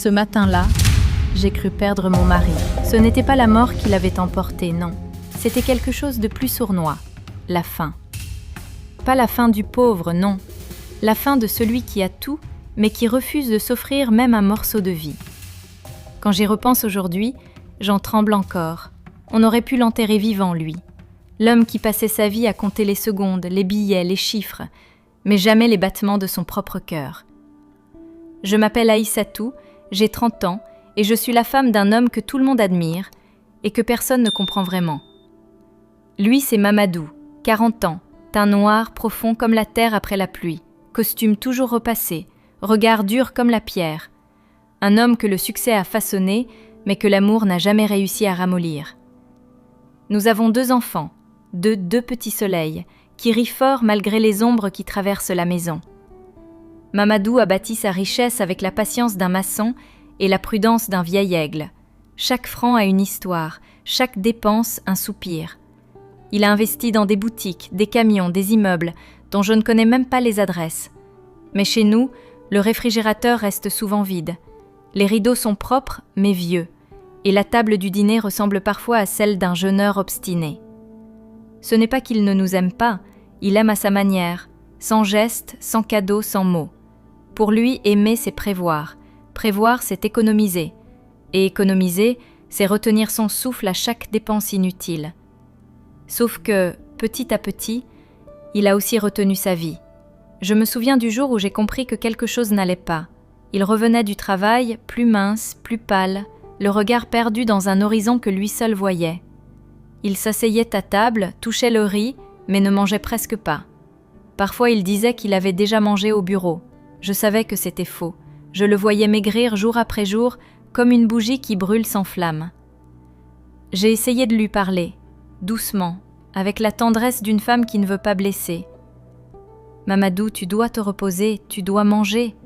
Ce matin-là, j'ai cru perdre mon mari. Ce n'était pas la mort qui l'avait emporté, non. C'était quelque chose de plus sournois, la faim. Pas la faim du pauvre, non. La faim de celui qui a tout, mais qui refuse de s'offrir même un morceau de vie. Quand j'y repense aujourd'hui, j'en tremble encore. On aurait pu l'enterrer vivant, lui. L'homme qui passait sa vie à compter les secondes, les billets, les chiffres, mais jamais les battements de son propre cœur. Je m'appelle Aïssatou, j'ai 30 ans, et je suis la femme d'un homme que tout le monde admire et que personne ne comprend vraiment. Lui, c'est Mamadou, 40 ans, teint noir, profond comme la terre après la pluie, costume toujours repassé, regard dur comme la pierre. Un homme que le succès a façonné, mais que l'amour n'a jamais réussi à ramollir. Nous avons 2 enfants, deux petits soleils, qui rient fort malgré les ombres qui traversent la maison. Mamadou a bâti sa richesse avec la patience d'un maçon et la prudence d'un vieil aigle. Chaque franc a une histoire, chaque dépense un soupir. Il a investi dans des boutiques, des camions, des immeubles, dont je ne connais même pas les adresses. Mais chez nous, le réfrigérateur reste souvent vide. Les rideaux sont propres, mais vieux, et la table du dîner ressemble parfois à celle d'un jeûneur obstiné. Ce n'est pas qu'il ne nous aime pas, il aime à sa manière, sans geste, sans cadeau, sans mots. Pour lui, aimer, c'est prévoir. Prévoir, c'est économiser. Et économiser, c'est retenir son souffle à chaque dépense inutile. Sauf que, petit à petit, il a aussi retenu sa vie. Je me souviens du jour où j'ai compris que quelque chose n'allait pas. Il revenait du travail, plus mince, plus pâle, le regard perdu dans un horizon que lui seul voyait. Il s'asseyait à table, touchait le riz, mais ne mangeait presque pas. Parfois il disait qu'il avait déjà mangé au bureau. Je savais que c'était faux. Je le voyais maigrir jour après jour, comme une bougie qui brûle sans flamme. J'ai essayé de lui parler, doucement, avec la tendresse d'une femme qui ne veut pas blesser. « Mamadou, tu dois te reposer, tu dois manger. »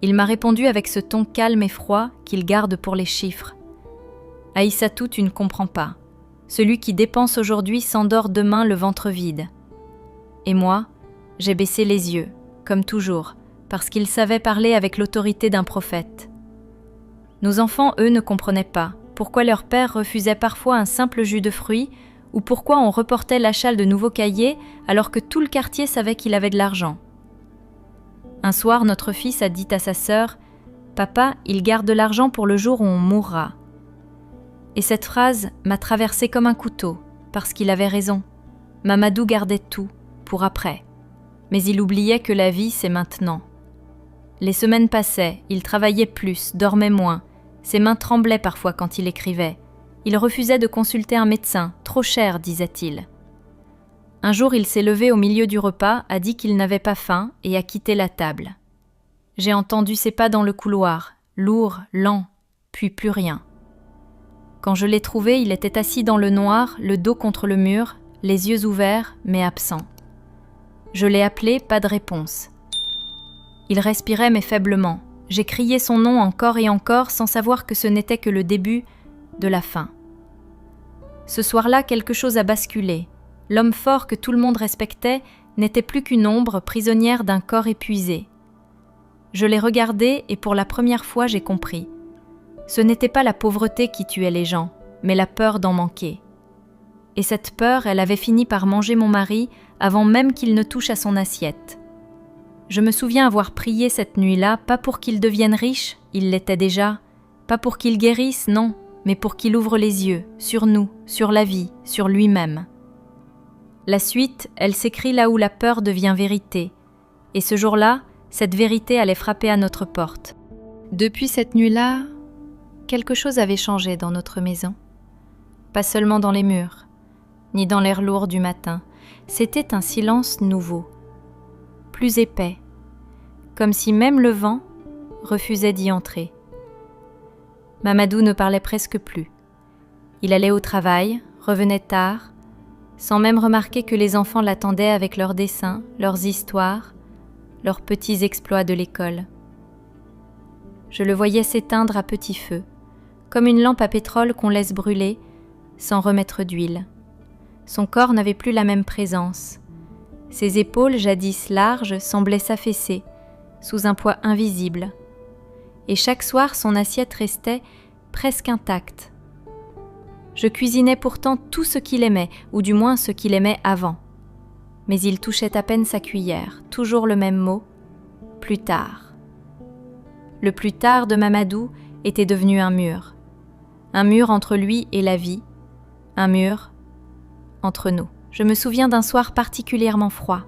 Il m'a répondu avec ce ton calme et froid qu'il garde pour les chiffres. « Aïssatou, tu ne comprends pas. Celui qui dépense aujourd'hui s'endort demain le ventre vide. » Et moi, j'ai baissé les yeux, comme toujours, parce qu'il savait parler avec l'autorité d'un prophète. Nos enfants, eux, ne comprenaient pas pourquoi leur père refusait parfois un simple jus de fruits ou pourquoi on reportait l'achat de nouveaux cahiers alors que tout le quartier savait qu'il avait de l'argent. Un soir, notre fils a dit à sa sœur « Papa, il garde de l'argent pour le jour où on mourra. » Et cette phrase m'a traversée comme un couteau, parce qu'il avait raison. Mamadou gardait tout, pour après. Mais il oubliait que la vie, c'est maintenant. Les semaines passaient, il travaillait plus, dormait moins. Ses mains tremblaient parfois quand il écrivait. Il refusait de consulter un médecin, trop cher, disait-il. Un jour, il s'est levé au milieu du repas, a dit qu'il n'avait pas faim et a quitté la table. J'ai entendu ses pas dans le couloir, lourd, lent, puis plus rien. Quand je l'ai trouvé, il était assis dans le noir, le dos contre le mur, les yeux ouverts, mais absents. Je l'ai appelé, pas de réponse. Il respirait mais faiblement. J'ai crié son nom encore et encore sans savoir que ce n'était que le début de la fin. Ce soir-là, quelque chose a basculé. L'homme fort que tout le monde respectait n'était plus qu'une ombre prisonnière d'un corps épuisé. Je l'ai regardé et pour la première fois j'ai compris. Ce n'était pas la pauvreté qui tuait les gens, mais la peur d'en manquer. Et cette peur, elle avait fini par manger mon mari avant même qu'il ne touche à son assiette. Je me souviens avoir prié cette nuit-là, pas pour qu'il devienne riche, il l'était déjà, pas pour qu'il guérisse, non, mais pour qu'il ouvre les yeux, sur nous, sur la vie, sur lui-même. La suite, elle s'écrit là où la peur devient vérité, et ce jour-là, cette vérité allait frapper à notre porte. Depuis cette nuit-là, quelque chose avait changé dans notre maison. Pas seulement dans les murs, ni dans l'air lourd du matin, c'était un silence nouveau, plus épais, comme si même le vent refusait d'y entrer. Mamadou ne parlait presque plus. Il allait au travail, revenait tard, sans même remarquer que les enfants l'attendaient avec leurs dessins, leurs histoires, leurs petits exploits de l'école. Je le voyais s'éteindre à petit feu, comme une lampe à pétrole qu'on laisse brûler sans remettre d'huile. Son corps n'avait plus la même présence. Ses épaules, jadis larges, semblaient s'affaisser, sous un poids invisible. et chaque soir son assiette restait presque intacte. Je cuisinais pourtant tout ce qu'il aimait, ou du moins ce qu'il aimait avant. Mais il touchait à peine sa cuillère, toujours le même mot, plus tard. Le plus tard de Mamadou était devenu un mur entre lui et la vie, un mur entre nous. Je me souviens d'un soir particulièrement froid.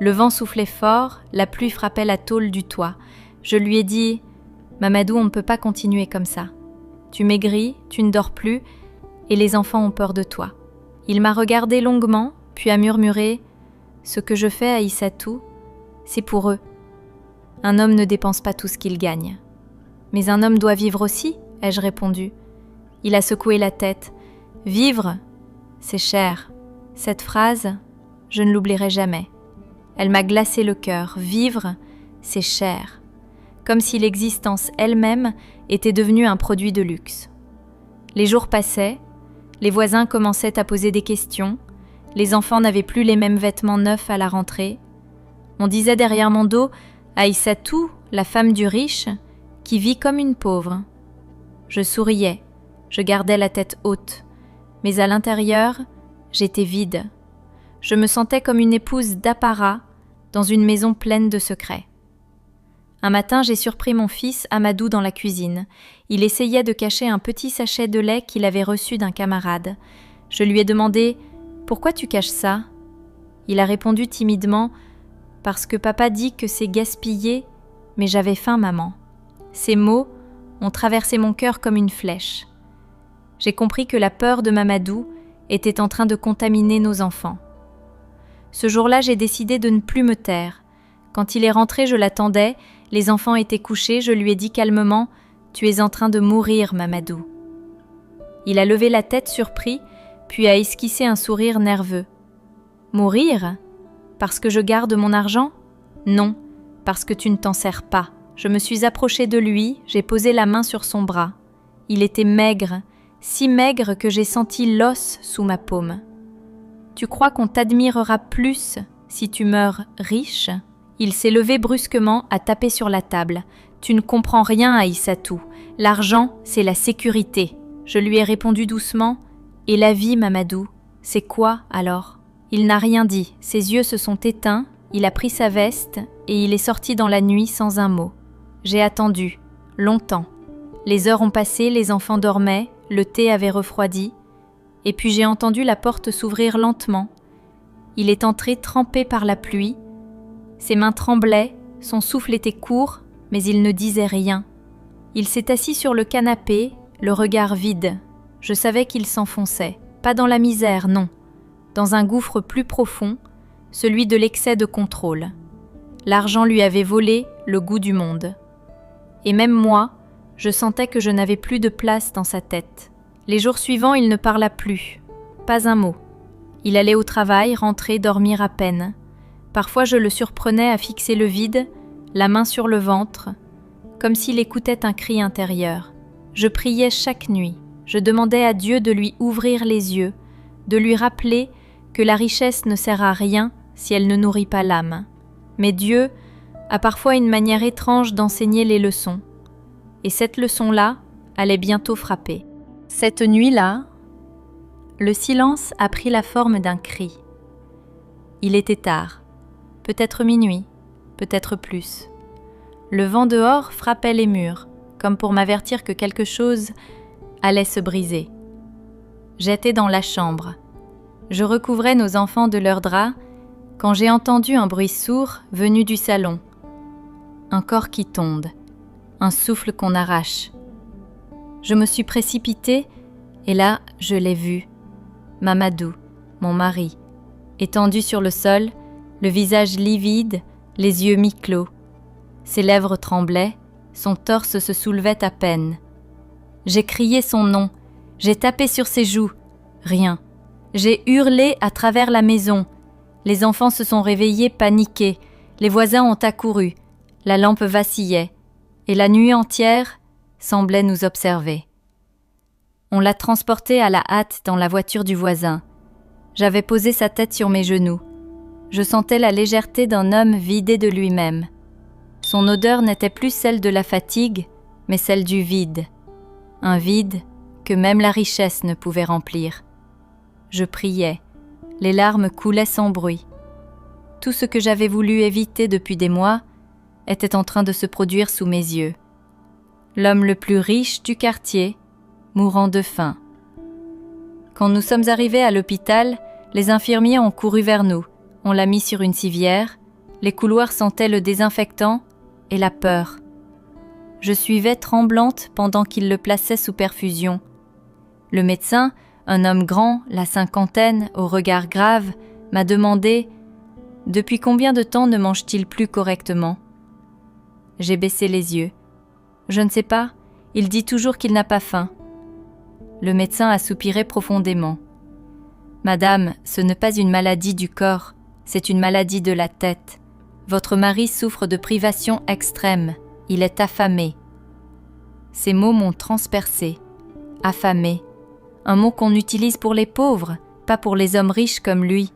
Le vent soufflait fort, la pluie frappait la tôle du toit. Je lui ai dit « Mamadou, on ne peut pas continuer comme ça. Tu maigris, tu ne dors plus, et les enfants ont peur de toi. » Il m'a regardé longuement, puis a murmuré « Ce que je fais à Aïssatou, c'est pour eux. Un homme ne dépense pas tout ce qu'il gagne. »« Mais un homme doit vivre aussi, » ai-je répondu. Il a secoué la tête. « Vivre, c'est cher. » Cette phrase, je ne l'oublierai jamais. Elle m'a glacé le cœur. Vivre, c'est cher. Comme si l'existence elle-même était devenue un produit de luxe. Les jours passaient, les voisins commençaient à poser des questions, les enfants n'avaient plus les mêmes vêtements neufs à la rentrée. On disait derrière mon dos « Aïssatou, la femme du riche, qui vit comme une pauvre. » Je souriais, je gardais la tête haute, mais à l'intérieur, j'étais vide. Je me sentais comme une épouse d'apparat dans une maison pleine de secrets. Un matin, j'ai surpris mon fils Amadou dans la cuisine. Il essayait de cacher un petit sachet de lait qu'il avait reçu d'un camarade. Je lui ai demandé « Pourquoi tu caches ça ?» Il a répondu timidement « Parce que papa dit que c'est gaspillé, mais j'avais faim, maman. » Ces mots ont traversé mon cœur comme une flèche. J'ai compris que la peur de Mamadou était en train de contaminer nos enfants. Ce jour-là, j'ai décidé de ne plus me taire. Quand il est rentré, je l'attendais, les enfants étaient couchés, je lui ai dit calmement « Tu es en train de mourir, Mamadou. » Il a levé la tête surpris, puis a esquissé un sourire nerveux. « Mourir ? Parce que je garde mon argent ? Non, parce que tu ne t'en sers pas. » Je me suis approchée de lui, j'ai posé la main sur son bras. Il était maigre, si maigre que j'ai senti l'os sous ma paume. « Tu crois qu'on t'admirera plus si tu meurs riche ?» Il s'est levé brusquement, à taper sur la table. « Tu ne comprends rien, Aïssatou. L'argent, c'est la sécurité. » Je lui ai répondu doucement. « Et la vie, Mamadou, c'est quoi alors ?» Il n'a rien dit. Ses yeux se sont éteints, il a pris sa veste et il est sorti dans la nuit sans un mot. J'ai attendu, longtemps. Les heures ont passé, les enfants dormaient, le thé avait refroidi. Et puis j'ai entendu la porte s'ouvrir lentement. Il est entré trempé par la pluie. Ses mains tremblaient, son souffle était court, mais il ne disait rien. Il s'est assis sur le canapé, le regard vide. Je savais qu'il s'enfonçait, pas dans la misère, non, dans un gouffre plus profond, celui de l'excès de contrôle. L'argent lui avait volé le goût du monde. Et même moi, je sentais que je n'avais plus de place dans sa tête. Les jours suivants, il ne parla plus, pas un mot. Il allait au travail, rentrer, dormir à peine. Parfois, je le surprenais à fixer le vide, la main sur le ventre, comme s'il écoutait un cri intérieur. Je priais chaque nuit. Je demandais à Dieu de lui ouvrir les yeux, de lui rappeler que la richesse ne sert à rien si elle ne nourrit pas l'âme. Mais Dieu a parfois une manière étrange d'enseigner les leçons. Et cette leçon-là allait bientôt frapper. Cette nuit-là, le silence a pris la forme d'un cri. Il était tard, peut-être minuit, peut-être plus. Le vent dehors frappait les murs, comme pour m'avertir que quelque chose allait se briser. J'étais dans la chambre. Je recouvrais nos enfants de leurs draps quand j'ai entendu un bruit sourd venu du salon. Un corps qui tombe, un souffle qu'on arrache. Je me suis précipitée et là, je l'ai vu. Mamadou, mon mari, étendu sur le sol, le visage livide, les yeux mi-clos. Ses lèvres tremblaient, son torse se soulevait à peine. J'ai crié son nom, j'ai tapé sur ses joues. Rien. J'ai hurlé à travers la maison. Les enfants se sont réveillés paniqués. Les voisins ont accouru. La lampe vacillait. Et la nuit entière semblait nous observer. On l'a transporté à la hâte dans la voiture du voisin. J'avais posé sa tête sur mes genoux. Je sentais la légèreté d'un homme vidé de lui-même. Son odeur n'était plus celle de la fatigue, mais celle du vide, un vide que même la richesse ne pouvait remplir. Je priais, les larmes coulaient sans bruit. Tout ce que j'avais voulu éviter depuis des mois était en train de se produire sous mes yeux. L'homme le plus riche du quartier, mourant de faim. Quand nous sommes arrivés à l'hôpital, les infirmiers ont couru vers nous. On l'a mis sur une civière, les couloirs sentaient le désinfectant et la peur. Je suivais tremblante pendant qu'il le plaçait sous perfusion. Le médecin, un homme grand, la cinquantaine, au regard grave, m'a demandé « Depuis combien de temps ne mange-t-il plus correctement ?» J'ai baissé les yeux. Je ne sais pas, il dit toujours qu'il n'a pas faim. Le médecin a soupiré profondément. « Madame, ce n'est pas une maladie du corps, c'est une maladie de la tête. Votre mari souffre de privation extrême, il est affamé. » Ces mots m'ont transpercé. Affamé. Un mot qu'on utilise pour les pauvres, pas pour les hommes riches comme lui.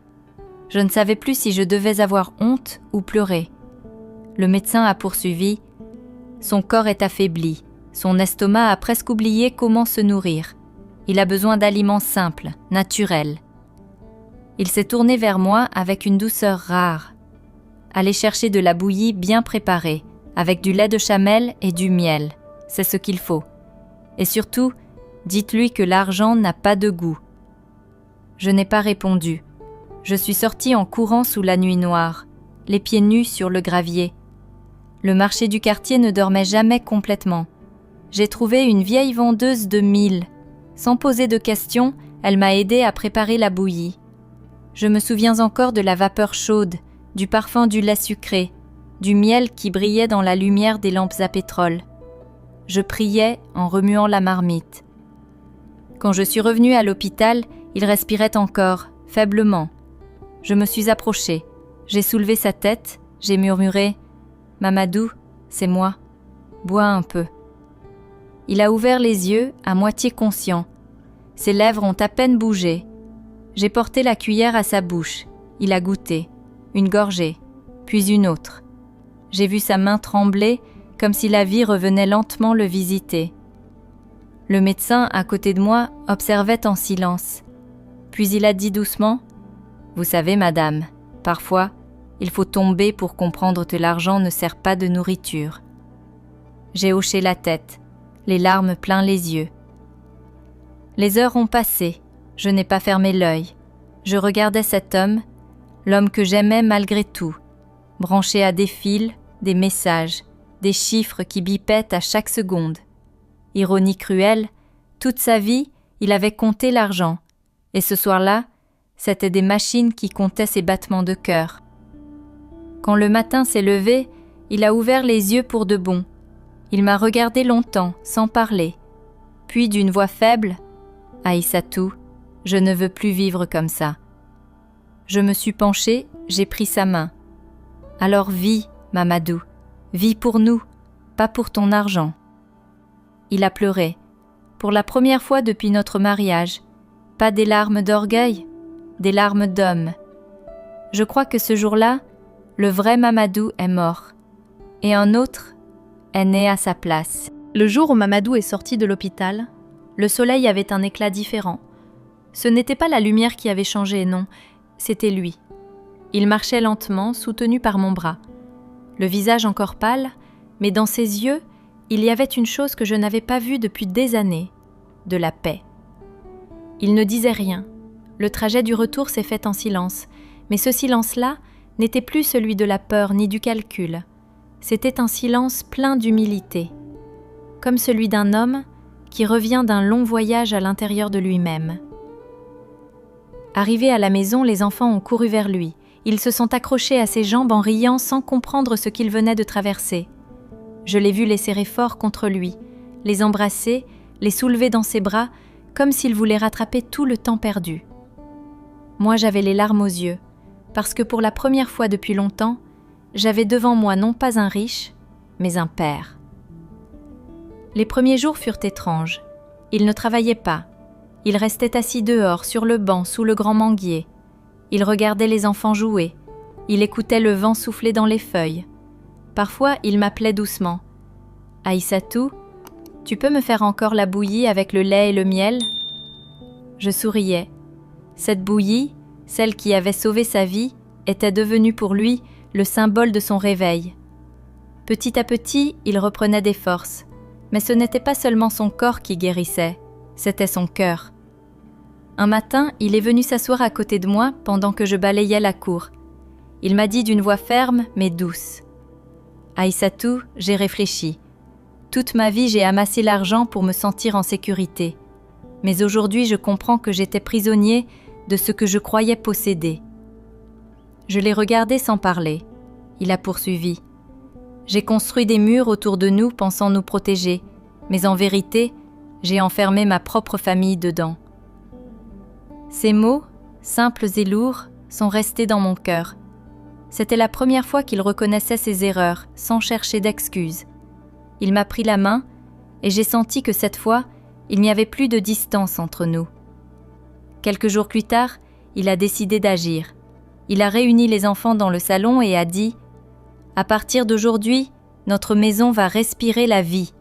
Je ne savais plus si je devais avoir honte ou pleurer. Le médecin a poursuivi. Son corps est affaibli. Son estomac a presque oublié comment se nourrir. Il a besoin d'aliments simples, naturels. Il s'est tourné vers moi avec une douceur rare. Allez chercher de la bouillie bien préparée, avec du lait de chamel et du miel. C'est ce qu'il faut. Et surtout, dites-lui que l'argent n'a pas de goût. Je n'ai pas répondu. Je suis sortie en courant sous la nuit noire, les pieds nus sur le gravier. Le marché du quartier ne dormait jamais complètement. J'ai trouvé une vieille vendeuse de mil. Sans poser de questions, elle m'a aidée à préparer la bouillie. Je me souviens encore de la vapeur chaude, du parfum du lait sucré, du miel qui brillait dans la lumière des lampes à pétrole. Je priais en remuant la marmite. Quand je suis revenue à l'hôpital, il respirait encore, faiblement. Je me suis approchée, j'ai soulevé sa tête, j'ai murmuré « Mamadou, c'est moi, bois un peu ». Il a ouvert les yeux, à moitié conscient. Ses lèvres ont à peine bougé. J'ai porté la cuillère à sa bouche. Il a goûté, une gorgée, puis une autre. J'ai vu sa main trembler, comme si la vie revenait lentement le visiter. Le médecin, à côté de moi, observait en silence. Puis il a dit doucement « Vous savez, madame, parfois, il faut tomber pour comprendre que l'argent ne sert pas de nourriture. » J'ai hoché la tête, les larmes plein les yeux. Les heures ont passé, je n'ai pas fermé l'œil. Je regardais cet homme, l'homme que j'aimais malgré tout, branché à des fils, des messages, des chiffres qui bipaient à chaque seconde. Ironie cruelle, toute sa vie, il avait compté l'argent, et ce soir-là, c'étaient des machines qui comptaient ses battements de cœur. Quand le matin s'est levé, il a ouvert les yeux pour de bon. Il m'a regardé longtemps, sans parler. Puis d'une voix faible, « Aïssatou, je ne veux plus vivre comme ça. » Je me suis penchée, j'ai pris sa main. « Alors vis, Mamadou, vis pour nous, pas pour ton argent. » Il a pleuré. Pour la première fois depuis notre mariage, pas des larmes d'orgueil, des larmes d'homme. Je crois que ce jour-là, le vrai Mamadou est mort, et un autre est né à sa place. Le jour où Mamadou est sorti de l'hôpital, le soleil avait un éclat différent. Ce n'était pas la lumière qui avait changé, non, c'était lui. Il marchait lentement, soutenu par mon bras. Le visage encore pâle, mais dans ses yeux, il y avait une chose que je n'avais pas vue depuis des années, de la paix. Il ne disait rien. Le trajet du retour s'est fait en silence, mais ce silence-là n'était plus celui de la peur ni du calcul. C'était un silence plein d'humilité, comme celui d'un homme qui revient d'un long voyage à l'intérieur de lui-même. Arrivé à la maison, les enfants ont couru vers lui. Ils se sont accrochés à ses jambes en riant sans comprendre ce qu'il venait de traverser. Je l'ai vu les serrer fort contre lui, les embrasser, les soulever dans ses bras, comme s'il voulait rattraper tout le temps perdu. Moi, j'avais les larmes aux yeux, parce que pour la première fois depuis longtemps, j'avais devant moi non pas un riche, mais un père. Les premiers jours furent étranges. Il ne travaillait pas. Il restait assis dehors, sur le banc, sous le grand manguier. Il regardait les enfants jouer. Il écoutait le vent souffler dans les feuilles. Parfois, il m'appelait doucement. « Aïssatou, Tu peux me faire encore la bouillie avec le lait et le miel ?» Je souriais. Cette bouillie, celle qui avait sauvé sa vie, était devenue pour lui le symbole de son réveil. Petit à petit, il reprenait des forces, mais ce n'était pas seulement son corps qui guérissait, c'était son cœur. Un matin, il est venu s'asseoir à côté de moi pendant que je balayais la cour. Il m'a dit d'une voix ferme mais douce. « Aïssatou, j'ai réfléchi. Toute ma vie, j'ai amassé l'argent pour me sentir en sécurité. Mais aujourd'hui, je comprends que j'étais prisonnier de ce que je croyais posséder. » Je l'ai regardé sans parler. Il a poursuivi. « J'ai construit des murs autour de nous pensant nous protéger, mais en vérité, j'ai enfermé ma propre famille dedans. » Ces mots, simples et lourds, sont restés dans mon cœur. C'était la première fois qu'il reconnaissait ses erreurs, sans chercher d'excuses. Il m'a pris la main, et j'ai senti que cette fois, il n'y avait plus de distance entre nous. Quelques jours plus tard, il a décidé d'agir. Il a réuni les enfants dans le salon et a dit « À partir d'aujourd'hui, notre maison va respirer la vie. »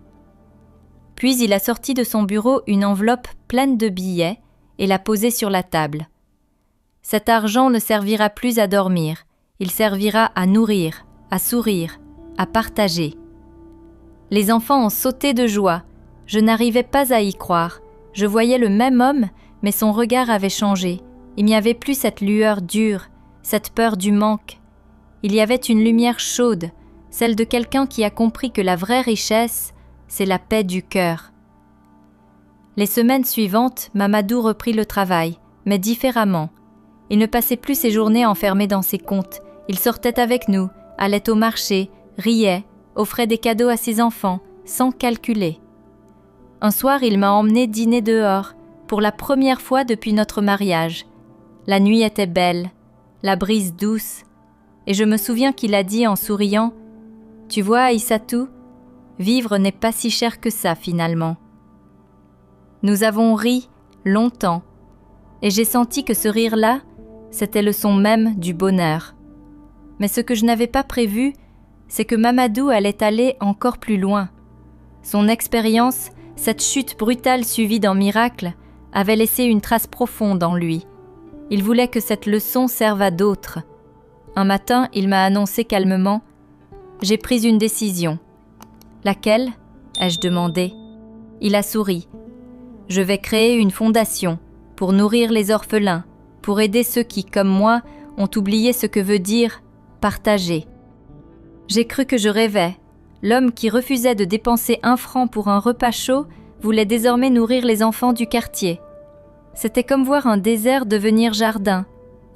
Puis il a sorti de son bureau une enveloppe pleine de billets et l'a posée sur la table. « Cet argent ne servira plus à dormir, il servira à nourrir, à sourire, à partager. » Les enfants ont sauté de joie. Je n'arrivais pas à y croire. Je voyais le même homme, mais son regard avait changé. Il n'y avait plus cette lueur dure, cette peur du manque. Il y avait une lumière chaude, celle de quelqu'un qui a compris que la vraie richesse, c'est la paix du cœur. Les semaines suivantes, Mamadou reprit le travail, mais différemment. Il ne passait plus ses journées enfermé dans ses comptes. Il sortait avec nous, allait au marché, riait, offrait des cadeaux à ses enfants, sans calculer. Un soir, il m'a emmené dîner dehors, pour la première fois depuis notre mariage. La nuit était belle, la brise douce, et je me souviens qu'il a dit en souriant « Tu vois, Aïssatou, vivre n'est pas si cher que ça finalement. » Nous avons ri longtemps, et j'ai senti que ce rire-là, c'était le son même du bonheur. Mais ce que je n'avais pas prévu, c'est que Mamadou allait aller encore plus loin. Son expérience, cette chute brutale suivie d'un miracle, avait laissé une trace profonde en lui. Il voulait que cette leçon serve à d'autres. Un matin, il m'a annoncé calmement « J'ai pris une décision. » « Laquelle ?» ai-je demandé. Il a souri. « Je vais créer une fondation pour nourrir les orphelins, pour aider ceux qui, comme moi, ont oublié ce que veut dire « partager ». J'ai cru que je rêvais. L'homme qui refusait de dépenser 1 franc pour un repas chaud voulait désormais nourrir les enfants du quartier. C'était comme voir un désert devenir jardin,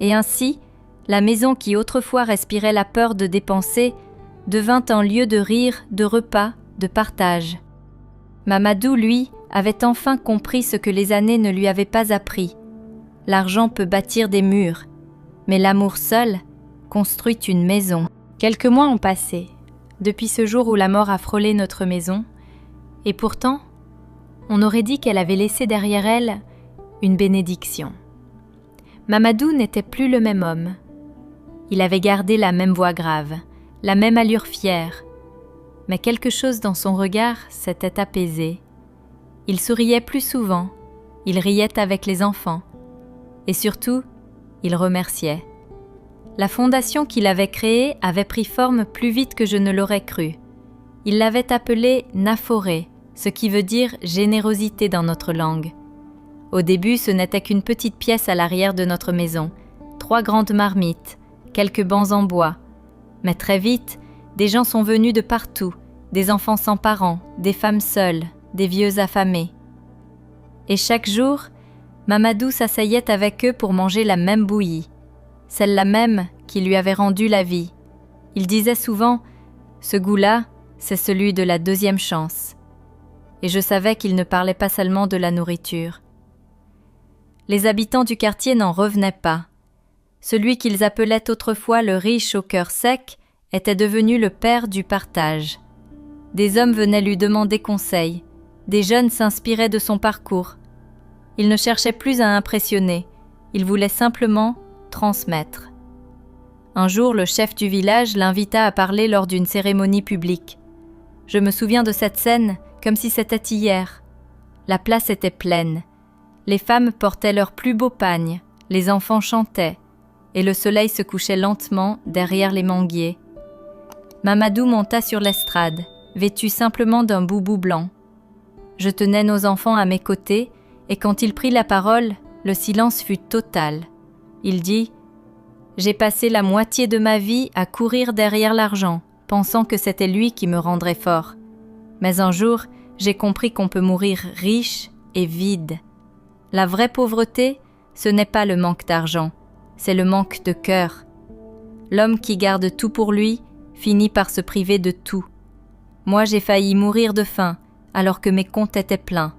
et ainsi, la maison qui autrefois respirait la peur de dépenser devint un lieu de rire, de repas, de partage. Mamadou, lui, avait enfin compris ce que les années ne lui avaient pas appris. L'argent peut bâtir des murs, mais l'amour seul construit une maison. Quelques mois ont passé, depuis ce jour où la mort a frôlé notre maison, et pourtant, on aurait dit qu'elle avait laissé derrière elle une bénédiction. Mamadou n'était plus le même homme. Il avait gardé la même voix grave, la même allure fière, mais quelque chose dans son regard s'était apaisé. Il souriait plus souvent, il riait avec les enfants, et surtout, il remerciait. La fondation qu'il avait créée avait pris forme plus vite que je ne l'aurais cru. Il l'avait appelée Naforé, ce qui veut dire générosité dans notre langue. Au début, ce n'était qu'une petite pièce à l'arrière de notre maison, 3 grandes marmites, quelques bancs en bois. Mais très vite, des gens sont venus de partout, des enfants sans parents, des femmes seules, des vieux affamés. Et chaque jour, Mamadou s'asseyait avec eux pour manger la même bouillie, celle-là même qui lui avait rendu la vie. Il disait souvent « Ce goût-là, c'est celui de la 2e chance ». Et je savais qu'il ne parlait pas seulement de la nourriture. Les habitants du quartier n'en revenaient pas. Celui qu'ils appelaient autrefois le riche au cœur sec était devenu le père du partage. Des hommes venaient lui demander conseil, des jeunes s'inspiraient de son parcours. Il ne cherchait plus à impressionner, il voulait simplement transmettre. Un jour, le chef du village l'invita à parler lors d'une cérémonie publique. Je me souviens de cette scène comme si c'était hier. La place était pleine. Les femmes portaient leurs plus beaux pagnes, les enfants chantaient, et le soleil se couchait lentement derrière les manguiers. Mamadou monta sur l'estrade, vêtu simplement d'un boubou blanc. Je tenais nos enfants à mes côtés, et quand il prit la parole, le silence fut total. Il dit « J'ai passé la moitié de ma vie à courir derrière l'argent, pensant que c'était lui qui me rendrait fort. Mais un jour, j'ai compris qu'on peut mourir riche et vide. La vraie pauvreté, ce n'est pas le manque d'argent, c'est le manque de cœur. L'homme qui garde tout pour lui finit par se priver de tout. Moi, j'ai failli mourir de faim, alors que mes comptes étaient pleins.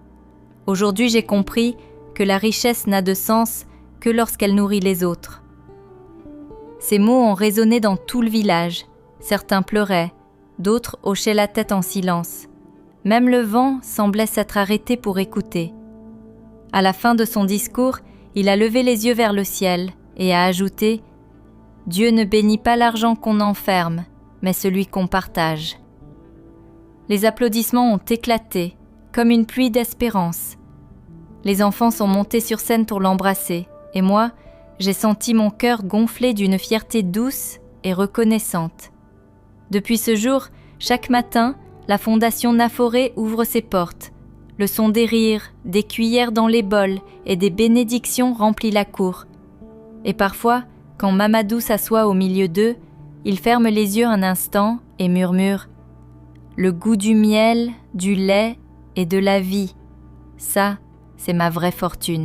Aujourd'hui, j'ai compris que la richesse n'a de sens que lorsqu'elle nourrit les autres. » Ces mots ont résonné dans tout le village. Certains pleuraient, d'autres hochaient la tête en silence. Même le vent semblait s'être arrêté pour écouter. À la fin de son discours, il a levé les yeux vers le ciel et a ajouté « Dieu ne bénit pas l'argent qu'on enferme, mais celui qu'on partage. » Les applaudissements ont éclaté, comme une pluie d'espérance. Les enfants sont montés sur scène pour l'embrasser, et moi, j'ai senti mon cœur gonfler d'une fierté douce et reconnaissante. Depuis ce jour, chaque matin, la Fondation Naforé ouvre ses portes. Le son des rires, des cuillères dans les bols et des bénédictions remplit la cour. Et parfois, quand Mamadou s'assoit au milieu d'eux, il ferme les yeux un instant et murmure « Le goût du miel, du lait et de la vie, ça, c'est ma vraie fortune. »